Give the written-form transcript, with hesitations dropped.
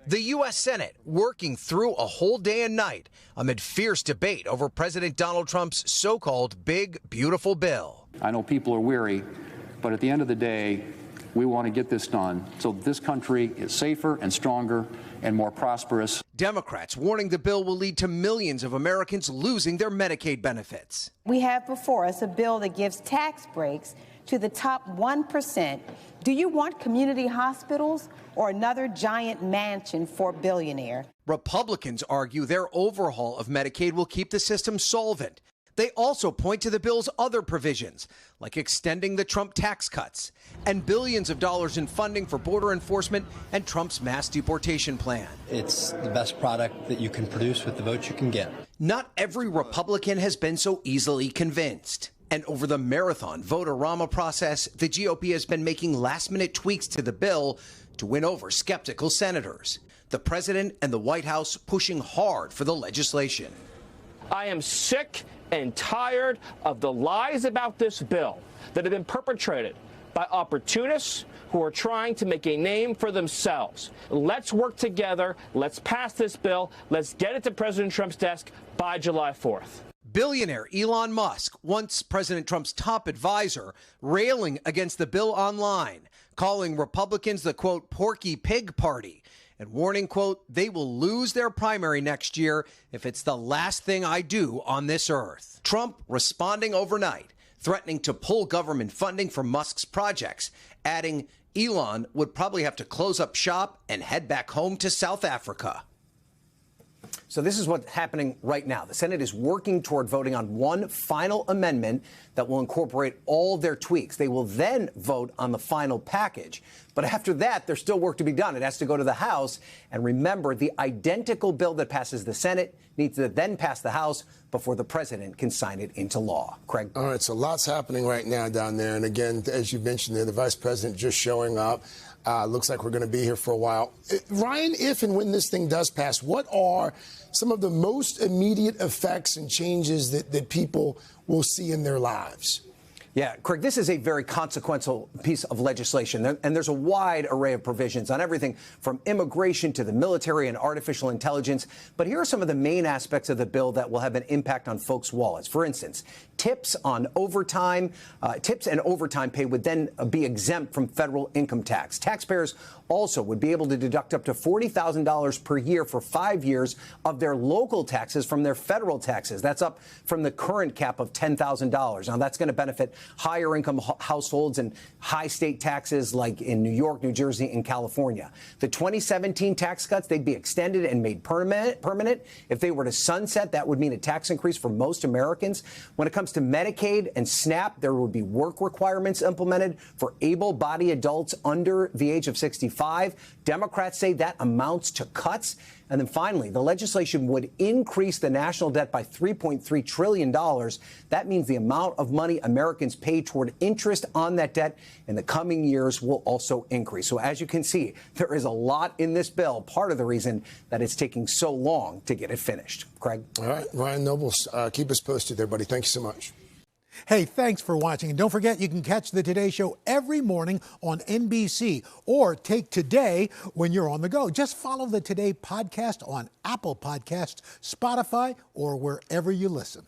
The U.S. Senate working through a whole day and night amid fierce debate over President Donald Trump's so-called big, beautiful bill. I know people are weary, but at the end of the day, we want to get this done so this country is safer and stronger and more prosperous. Democrats warning the bill will lead to millions of Americans losing their Medicaid benefits. We have before us a bill that gives tax breaks to the top 1%. Do you want community hospitals or another giant mansion for a billionaire? Republicans argue their overhaul of Medicaid will keep the system solvent. They also point to the bill's other provisions, like extending the Trump tax cuts and billions of dollars in funding for border enforcement and Trump's mass deportation plan. It's the best product that you can produce with the votes you can get. Not every Republican has been so easily convinced. And over the marathon Vote-a-Rama process, the GOP has been making last-minute tweaks to the bill to win over skeptical senators. The president and the White House pushing hard for the legislation. I am sick and tired of the lies about this bill that have been perpetrated by opportunists who are trying to make a name for themselves. Let's work together. Let's pass this bill. Let's get it to President Trump's desk by July 4th. Billionaire Elon Musk, once President Trump's top advisor, railing against the bill online, calling Republicans the, quote, Porky Pig Party, and warning, quote, they will lose their primary next year if it's the last thing I do on this earth. Trump responding overnight, threatening to pull government funding for Musk's projects, adding Elon would probably have to close up shop and head back home to South Africa. So this is what's happening right now. The Senate is working toward voting on one final amendment that will incorporate all their tweaks. They will then vote on the final package. But after that, there's still work to be done. It has to go to the House. And remember, the identical bill that passes the Senate needs to then pass the House before the president can sign it into law. Craig? All right, so lots happening right now down there. And again, as you mentioned there, the vice president just showing up. Looks like we're going to be here for a while. Ryan, if and when this thing does pass, what are some of the most immediate effects and changes that people will see in their lives? Yeah, Craig, this is a very consequential piece of legislation, and there's a wide array of provisions on everything from immigration to the military and artificial intelligence. But here are some of the main aspects of the bill that will have an impact on folks' wallets. For instance, tips and overtime pay would then be exempt from federal income tax. Taxpayers also would be able to deduct up to $40,000 per year for 5 years of their local taxes from their federal taxes. That's up from the current cap of $10,000. Now, that's going to benefit higher income households and high state taxes like in New York, New Jersey, and California. The 2017 tax cuts, they'd be extended and made permanent. If they were to sunset, that would mean a tax increase for most Americans. When it comes to Medicaid and SNAP, there would be work requirements implemented for able-bodied adults under the age of 65. Democrats say that amounts to cuts. And then finally, the legislation would increase the national debt by $3.3 trillion. That means the amount of money Americans pay toward interest on that debt in the coming years will also increase. So as you can see, there is a lot in this bill, part of the reason that it's taking so long to get it finished. Craig? All right, Ryan Nobles, keep us posted there, buddy. Thank you so much. Hey, thanks for watching. And don't forget, you can catch the Today Show every morning on NBC or take Today when you're on the go. Just follow the Today podcast on Apple Podcasts, Spotify, or wherever you listen.